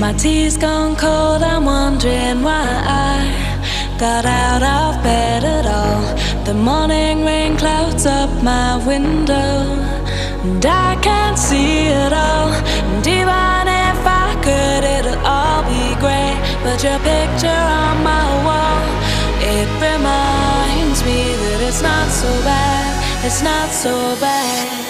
My tea's gone cold, I'm wondering why I got out of bed at all. The morning rain clouds up my window, and I can't see it all. And even if I could, it'll all be grey. But your picture on my wall, it reminds me that it's not so bad, it's not so bad.